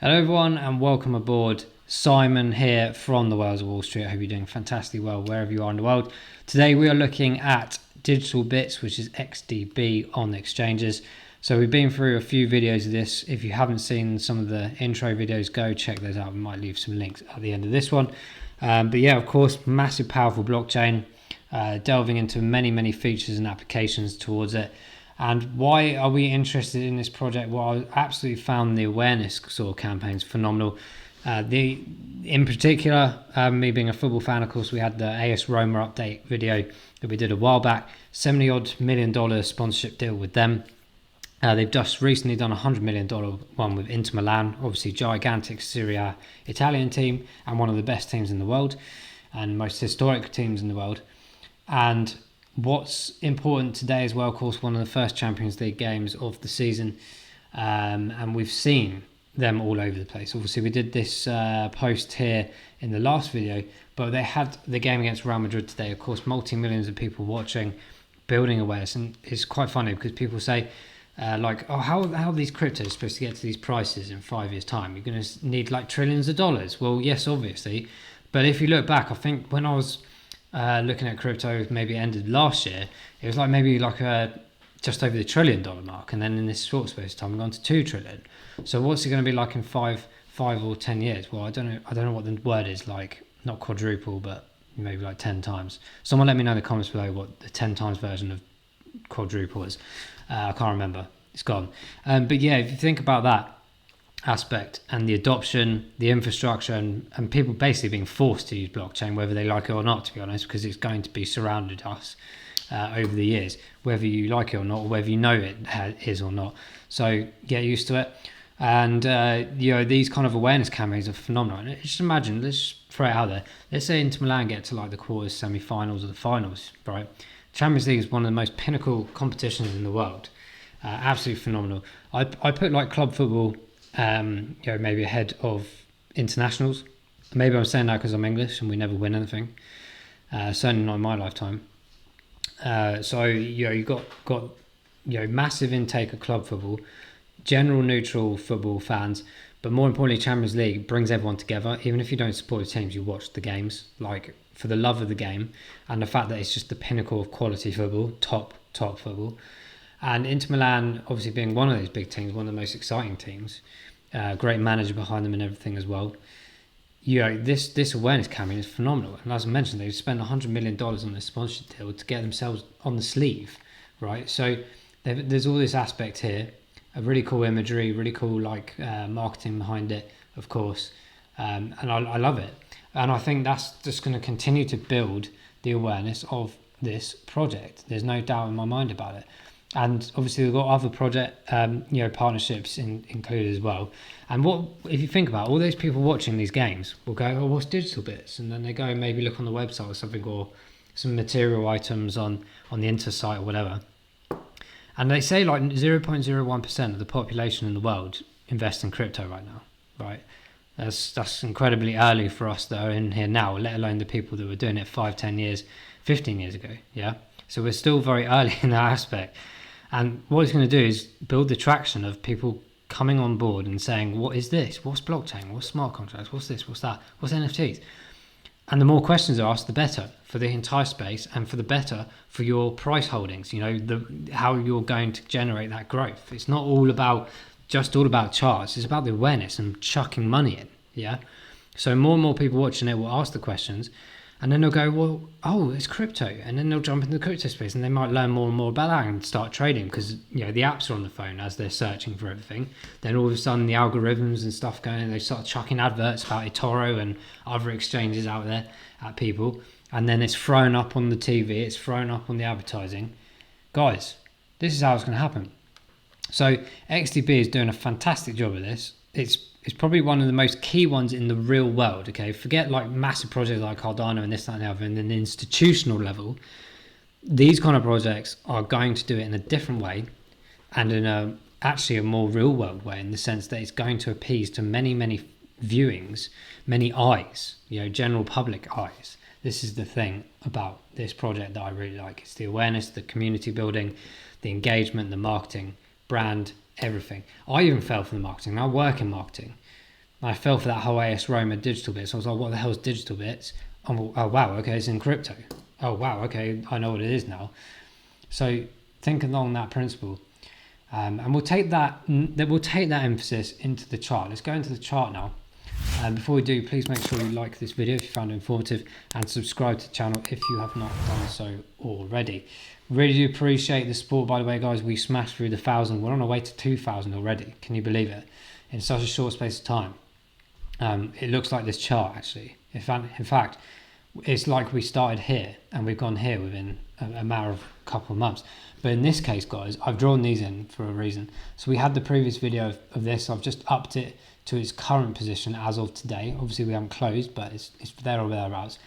Hello everyone and welcome aboard. Simon here from the Wales of Wall Street. I hope you're doing fantastically well wherever you are in the world. Today we are looking at Digitalbits, which is XDB on the exchanges. So we've been through a few videos of this. If you haven't seen some of the intro videos, go check those out. We might leave some links at the end of this one. But yeah, of course, massive, powerful blockchain, delving into many features and applications towards it. And why are we interested in this project? Well, I absolutely found the awareness sort of campaigns phenomenal. In particular, me being a football fan, of course, we had the AS Roma update video that we did a while back, $70 million sponsorship deal with them. They've just recently done a $100 million one with Inter Milan, obviously gigantic Serie A Italian team and one of the best teams in the world and most historic teams in the world. And what's important today as well, of course, one of the first Champions League games of the season, and we've seen them all over the place. Obviously, we did this post here in the last video, but they had the game against Real Madrid today. Of course, multi-millions of people watching, building awareness, and it's quite funny because people say, how are these cryptos supposed to get to these prices in 5 years' time? You're going to need like trillions of dollars. Well, yes, obviously, but if you look back, I think when I was looking at crypto, maybe ended last year, it was just over the $1 trillion mark, and then in this short space of time, we've gone to 2 trillion. So what's it going to be like in five or 10 years? Well, I don't know what the word is, like not quadruple, but maybe like 10 times. Someone let me know in the comments below what the 10 times version of quadruple is. I can't remember. It's gone. But yeah, if you think about that aspect and the adoption, the infrastructure, and people basically being forced to use blockchain, whether they like it or not, to be honest, because it's going to be surrounded us over the years, whether you like it or not, or whether you know it is or not. So get used to it. And these kind of awareness campaigns are phenomenal. And just imagine, let's throw it out there. Let's say Inter Milan get to like the quarters, semi-finals, or the finals, right? Champions League is one of the most pinnacle competitions in the world. Absolutely phenomenal. I put like club football maybe ahead of internationals. Maybe I'm saying that because I'm English and we never win anything. Certainly not in my lifetime. So you got massive intake of club football, general neutral football fans, but more importantly, Champions League brings everyone together. Even if you don't support the teams, you watch the games like for the love of the game and the fact that it's just the pinnacle of quality football, top football. And Inter Milan, obviously being one of those big teams, one of the most exciting teams, great manager behind them and everything as well. This awareness campaign is phenomenal. And as I mentioned, they've spent $100 million on this sponsorship deal to get themselves on the sleeve, right? So there's all this aspect here, a really cool imagery, really cool marketing behind it, of course. And I love it. And I think that's just going to continue to build the awareness of this project. There's no doubt in my mind about it. And obviously we've got other project partnerships included as well. And what if you think about it, all those people watching these games will go, oh, what's Digitalbits? And then they go and maybe look on the website or something, or some material items on the Inter site or whatever. And they say like 0.01% of the population in the world invest in crypto right now, right? That's incredibly early for us that are in here now, let alone the people that were doing it 5, 10 years, 15 years ago, yeah? So we're still very early in that aspect. And what it's going to do is build the traction of people coming on board and saying, what is this? What's blockchain? What's smart contracts? What's this? What's that? What's NFTs? And the more questions are asked, the better for the entire space and for the better for your price holdings, how you're going to generate that growth. It's not all about charts. It's about the awareness and chucking money in, yeah? So more and more people watching it will ask the questions. And then they'll go, well, oh, it's crypto. And then they'll jump into the crypto space and they might learn more and more about that and start trading because, the apps are on the phone as they're searching for everything. Then all of a sudden the algorithms and stuff going, and they start chucking adverts about eToro and other exchanges out there at people. And then it's thrown up on the TV. It's thrown up on the advertising. Guys, this is how it's going to happen. So XDB is doing a fantastic job of this. It's probably one of the most key ones in the real world, okay? Forget like massive projects like Cardano and this, that, and the other, and then the institutional level. These kind of projects are going to do it in a different way and in actually a more real world way, in the sense that it's going to appease to many viewings, many eyes, general public eyes. This is the thing about this project that I really like. It's the awareness, the community building, the engagement, the marketing, brand, everything. I even fell for the marketing. I work in marketing. And I fell for that whole AS Roma digital bits. I was like, what the hell is digital bits? Oh wow, okay, it's in crypto. Oh wow, okay, I know what it is now. So think along that principle, and we'll take that emphasis into the chart. Let's go into the chart now. Before we do, please make sure you like this video if you found it informative, and subscribe to the channel if you have not done so already. Really do appreciate the support, by the way, guys. We smashed through the 1,000. We're on our way to 2,000 already. Can you believe it? In such a short space of time. It looks like this chart, actually. In fact, it's like we started here and we've gone here within a matter of a couple of months. But in this case, guys, I've drawn these in for a reason. So we had the previous video of this. I've just upped it to its current position as of today. Obviously, we haven't closed, but it's there or thereabouts.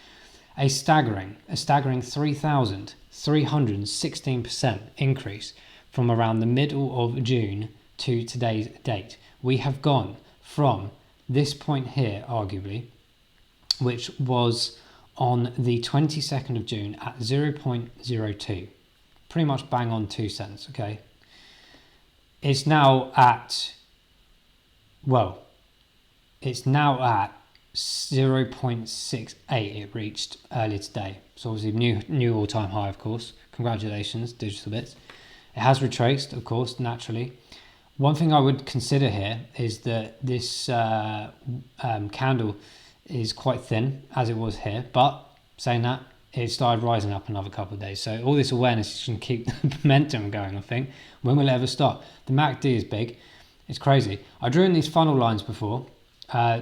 A staggering 3,316% increase from around the middle of June to today's date. We have gone from this point here, arguably, which was on the 22nd of June at 0.02, pretty much bang on 2 cents, okay? It's now at, well, it's now at 0.68 it reached earlier today. So obviously new all-time high, of course. Congratulations, Digitalbits. It has retraced, of course, naturally. One thing I would consider here is that this candle is quite thin, as it was here, but saying that, it started rising up another couple of days. So all this awareness can keep the momentum going, I think. When will it ever stop? The MACD is big. It's crazy. I drew in these funnel lines before,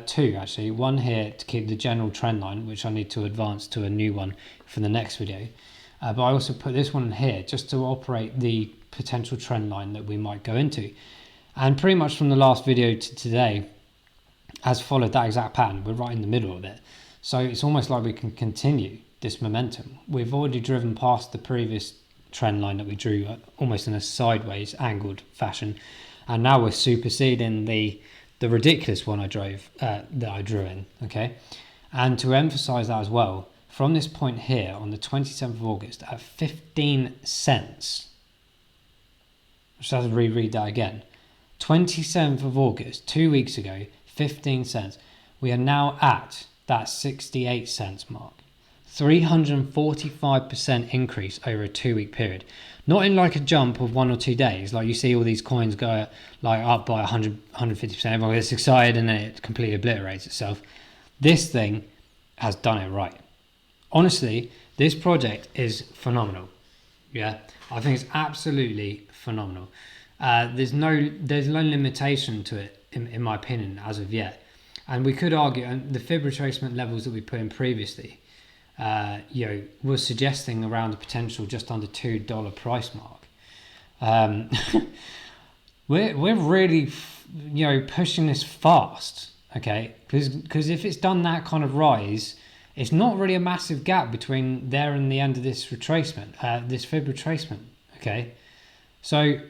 two actually. One here to keep the general trend line, which I need to advance to a new one for the next video. But I also put this one here just to operate the potential trend line that we might go into. And pretty much from the last video to today has followed that exact pattern. We're right in the middle of it. So it's almost like we can continue this momentum. We've already driven past the previous trend line that we drew almost in a sideways angled fashion. And now we're superseding the ridiculous one I drew in, okay? And to emphasize that as well, from this point here on the 27th of August at 15 cents, I just have to reread that again. 27th of August, 2 weeks ago, 15 cents. We are now at that 68 cents mark. 345% increase over a 2 week period. Not in like a jump of 1 or 2 days. Like you see all these coins go like up by 100, 150%. Everyone gets excited and then it completely obliterates itself. This thing has done it right. Honestly, this project is phenomenal. Yeah, I think it's absolutely phenomenal. There's no limitation to it in my opinion as of yet, and we could argue, and the fib retracement levels that we put in previously, was suggesting around the potential just under $2 price mark. We're really pushing this fast, okay? Because if it's done that kind of rise, it's not really a massive gap between there and the end of this retracement, this fib retracement, okay? So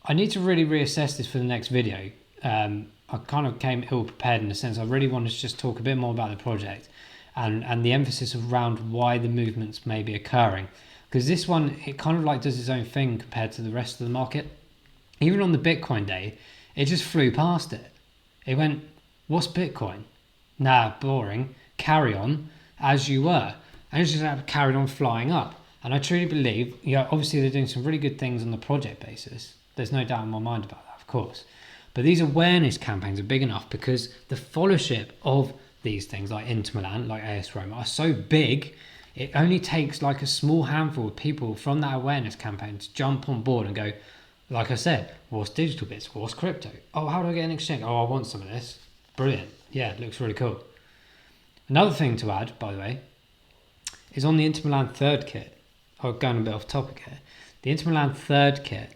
I need to really reassess this for the next video. I kind of came ill prepared in a sense. I really wanted to just talk a bit more about the project and the emphasis around why the movements may be occurring. Because this one, it kind of like does its own thing compared to the rest of the market. Even on the Bitcoin day, it just flew past it. It went, what's Bitcoin? Nah, boring. Carry on as you were. And it just carried on flying up. And I truly believe, obviously they're doing some really good things on the project basis. There's no doubt in my mind about that, of course. But these awareness campaigns are big enough because the followership of these things like Inter Milan, like AS Roma, are so big, it only takes like a small handful of people from that awareness campaign to jump on board and go, like I said, what's digital bits? What's crypto? Oh, how do I get an exchange? Oh, I want some of this. Brilliant. Yeah, it looks really cool. Another thing to add, by the way, is on the Inter Milan third kit. Oh, going a bit off topic here. The Inter Milan third kit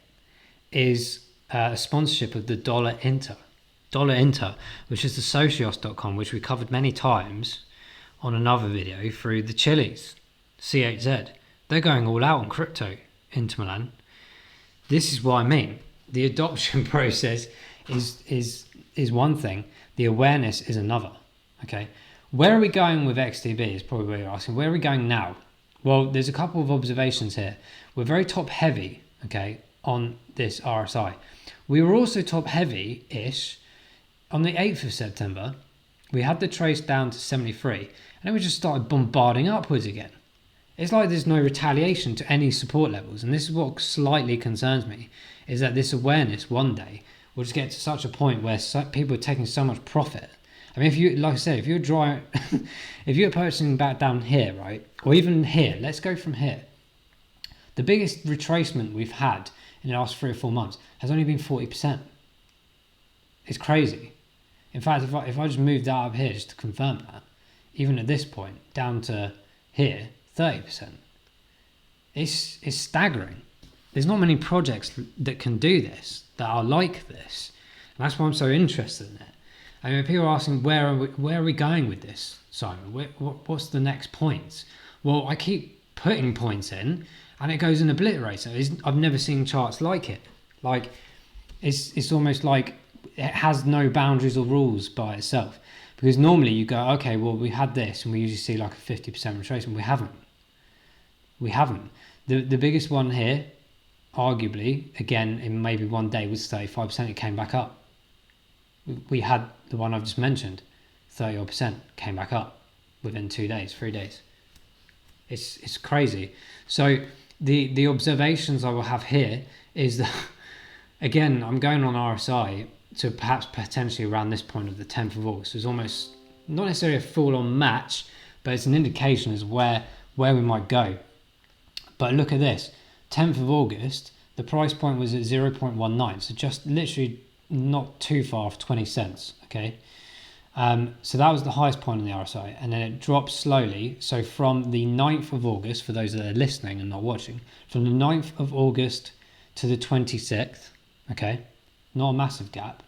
is a sponsorship of the Dollar Inter, which is the Socios.com, which we covered many times on another video through the Chili's, C8Z. They're going all out on crypto, Inter Milan. This is what I mean. The adoption process is one thing. The awareness is another. Okay. Where are we going with XDB is probably what you're asking. Where are we going now? Well, there's a couple of observations here. We're very top heavy, okay, on this RSI. We were also top heavy-ish on the 8th of September, We had the trace down to 73, and then we just started bombarding upwards again. It's like there's no retaliation to any support levels, and this is what slightly concerns me, is that this awareness one day will just get to such a point where people are taking so much profit. I mean, if you, like I said, if you're drawing, if you're purchasing back down here, right, or even here, let's go from here. The biggest retracement we've had in the last 3 or 4 months has only been 40%. It's crazy. In fact, if I just moved that up here just to confirm that, even at this point, down to here, 30%. It's staggering. There's not many projects that can do this, that are like this. And that's why I'm so interested in it. I mean, people are asking, where are we going with this, Simon? What's the next points? Well, I keep putting points in, and it goes and obliterates it. I've never seen charts like it. Like, it's almost like it has no boundaries or rules by itself. Because normally you go, okay, well, we had this, and we usually see like a 50% retracement. We haven't. The biggest one here, arguably, again, in maybe one day was 35%. It came back up. We had the one I've just mentioned, 30% came back up within 2 days, 3 days. It's crazy. So the observations I will have here is that, again, I'm going on RSI to perhaps potentially around this point of the 10th of August. It's almost not necessarily a full-on match, but it's an indication as where we might go. But look at this, 10th of August, the price point was at 0.19, so just literally not too far off 20 cents, okay? So that was the highest point in the RSI, and then it dropped slowly. So from the 9th of August, for those that are listening and not watching, from the 9th of August to the 26th, okay, not a massive gap,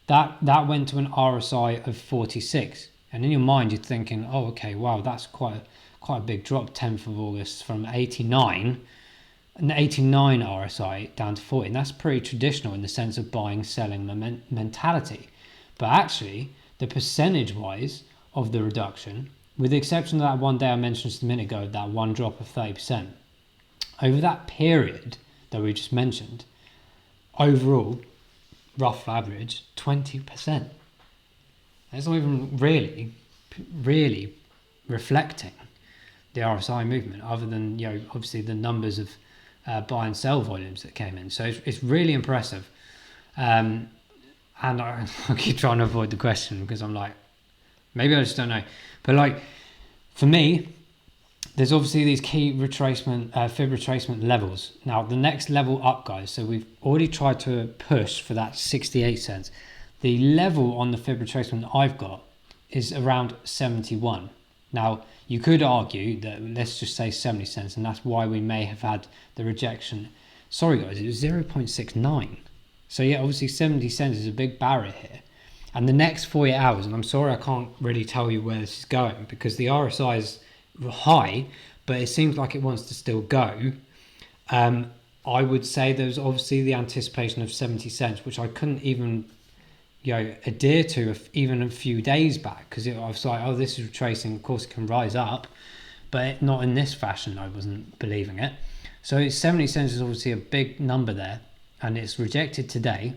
that went to an RSI of 46. And in your mind, you're thinking, oh, okay, wow, that's quite a big drop, 10th of August, from 89 RSI down to 40. And that's pretty traditional in the sense of buying, selling mentality. But actually, the percentage-wise of the reduction, with the exception of that one day I mentioned just a minute ago, that one drop of 30%, over that period that we just mentioned, overall, rough average, 20%. That's not even really reflecting the RSI movement, other than, you know, obviously the numbers of buy and sell volumes that came in. So it's really impressive. And I keep trying to avoid the question because I'm like, maybe I just don't know. But like, for me, there's obviously these key retracement, fib retracement levels. Now, the next level up, guys, so we've already tried to push for that 68 cents. The level on the fib retracement I've got is around 71. Now, you could argue that, let's just say 70 cents, and that's why we may have had the rejection. Sorry, guys, it was 0.69. So yeah, obviously 70 cents is a big barrier here. And the next 48 hours, and I'm sorry I can't really tell you where this is going because the RSI is high, but it seems like it wants to still go. I would say there's obviously the anticipation of 70 cents, which I couldn't even, you know, adhere to even a few days back, because I was like, oh, this is retracing, of course it can rise up, but not in this fashion. I wasn't believing it. So 70 cents is obviously a big number there, and it's rejected today.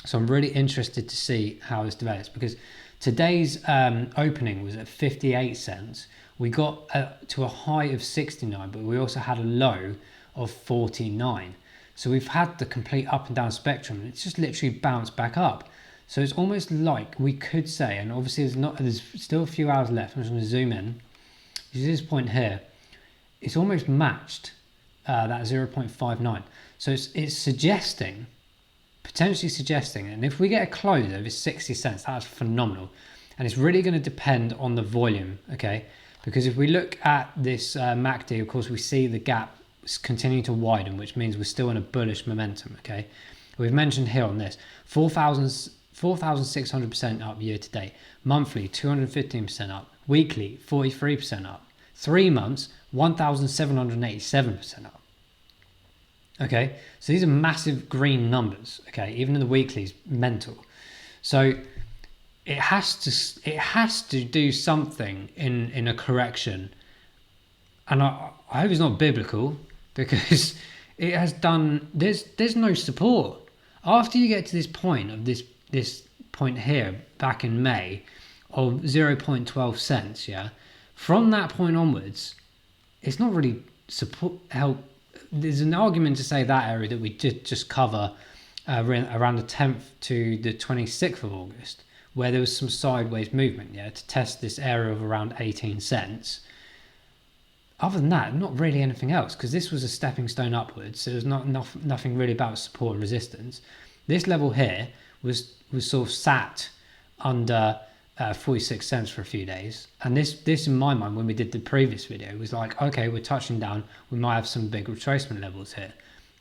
So I'm really interested to see how this develops, because today's opening was at 58 cents. We got to a high of 69, but we also had a low of 49. So we've had the complete up and down spectrum, and it's just literally bounced back up. So it's almost like we could say, and obviously there's still a few hours left. I'm just going to zoom in. You see this point here, it's almost matched that 0.59. So it's suggesting, potentially suggesting, and if we get a close over 60 cents, that's phenomenal. And it's really going to depend on the volume, okay? Because if we look at this MACD, of course, we see the gap continue to widen, which means we're still in a bullish momentum, okay? We've mentioned here on this, 4,600% up year to date, monthly 215% up, weekly 43% up, 3 months 1,787% up. Okay, so these are massive green numbers, okay, even in the weeklies, mental. So it has to do something in a correction, and I hope it's not biblical, because it has done. There's no support after you get to this point of this point here back in May of 0.12 cents, yeah, from that point onwards, it's not really help. There's an argument to say that area that we did just cover around the 10th to the 26th of August, where there was some sideways movement, yeah, to test this area of around 18 cents. Other than that, not really anything else, because this was a stepping stone upwards, so there's nothing really about support and resistance. This level here was sort of sat under 46 cents for a few days, and this in my mind, when we did the previous video, was like, okay, we're touching down, we might have some big retracement levels here.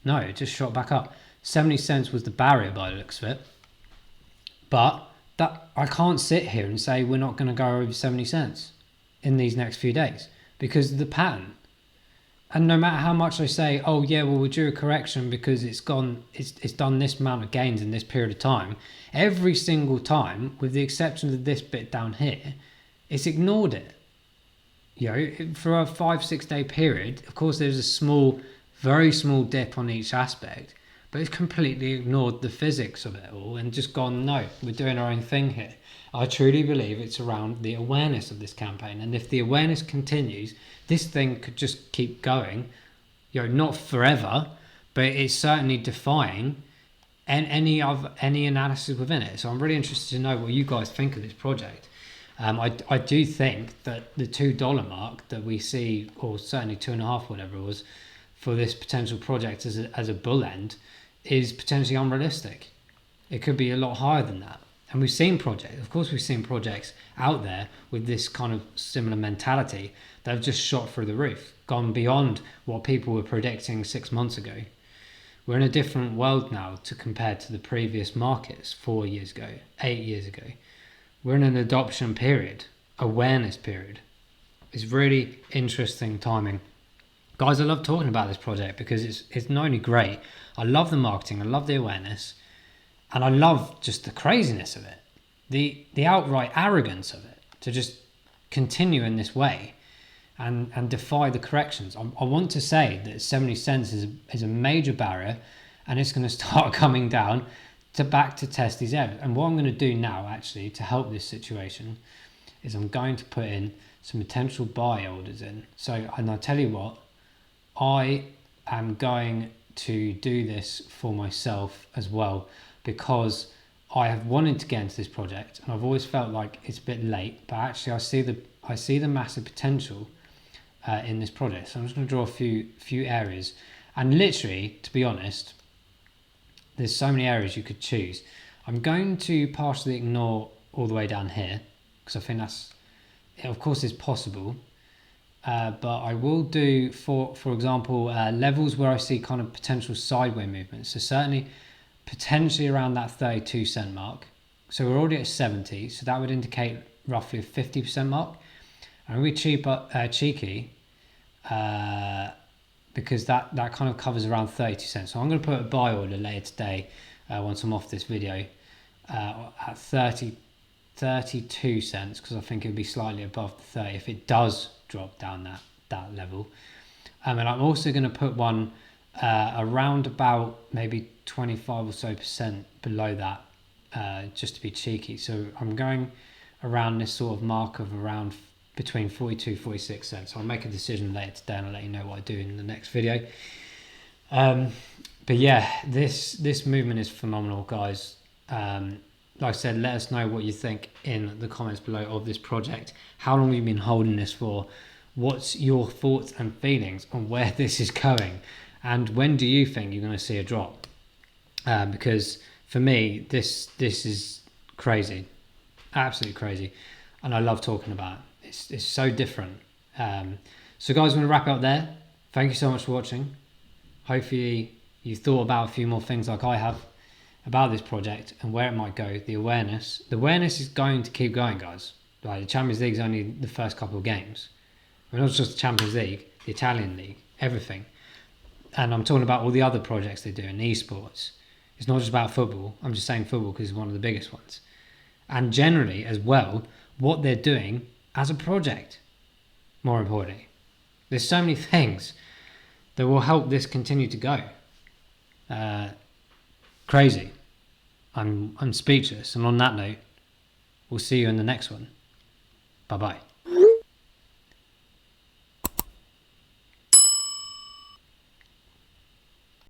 No, it just shot back up. 70 cents was the barrier by the looks of it, but that I can't sit here and say we're not going to go over 70 cents in these next few days, because of the pattern. And no matter how much I say, oh yeah, well, we're due a correction because it's done this amount of gains in this period of time, every single time, with the exception of this bit down here, it's ignored it. You know, for a 5-6 day period, of course there's a very small dip on each aspect, but it's completely ignored the physics of it all and just gone, no, we're doing our own thing here. I truly believe it's around the awareness of this campaign, and if the awareness continues, this thing could just keep going, you know, not forever, but it's certainly defying any analysis within it. So I'm really interested to know what you guys think of this project. I do think that the $2 mark that we see, or certainly 2.5, whatever it was, for this potential project as a bull end is potentially unrealistic. It could be a lot higher than that. And we've seen projects out there with this kind of similar mentality that have just shot through the roof, gone beyond what people were predicting 6 months ago. We're in a different world now to compare to the previous markets 4 years ago, 8 years ago. We're in an adoption period, awareness period. It's really interesting timing. Guys, I love talking about this project because it's not only great, I love the marketing, I love the awareness, and I love just the craziness of it, the outright arrogance of it, to just continue in this way and defy the corrections. I want to say that 70 cents is a major barrier, and it's going to start coming down back to test these areas. And what I'm going to do now, actually, to help this situation, is I'm going to put in some potential buy orders in. So, and I'll tell you what, I am going to do this for myself as well, because I have wanted to get into this project, and I've always felt like it's a bit late, but actually I see the massive potential in this project. So I'm just going to draw a few areas, and literally, to be honest, there's so many areas you could choose. I'm going to partially ignore all the way down here, because I think that's, of course, it's possible. But I will do, for example, levels where I see kind of potential sideways movements. So certainly, potentially around that 32 cent mark. So we're already at 70, so that would indicate roughly a 50% mark. And we're cheeky, because that kind of covers around 32 cents. So I'm going to put a buy order later today, once I'm off this video, at 32 cents, because I think it would be slightly above the 30 if it does drop down that level. And I'm also going to put one around about maybe 25 or so percent below that, just to be cheeky. So I'm going around this sort of mark of around between 42-46 cents. So I'll make a decision later today, and I'll let you know what I do in the next video. But yeah, this movement is phenomenal, guys. Like I said, let us know what you think in the comments below of this project. How long have you been holding this for? What's your thoughts and feelings on where this is going? And when do you think you're going to see a drop? Because for me, this is crazy, absolutely crazy, and I love talking about it. It's so different. So guys, I'm going to wrap it up there. Thank you so much for watching. Hopefully you thought about a few more things like I have about this project and where it might go. The awareness is going to keep going, guys. Like, the Champions League is only the first couple of games. We're not just the Champions League, the Italian League, everything. And I'm talking about all the other projects they do in esports. It's not just about football. I'm just saying football because it's one of the biggest ones. And generally as well, what they're doing as a project, more importantly. There's so many things that will help this continue to go. Crazy. I'm speechless. And on that note, we'll see you in the next one. Bye bye.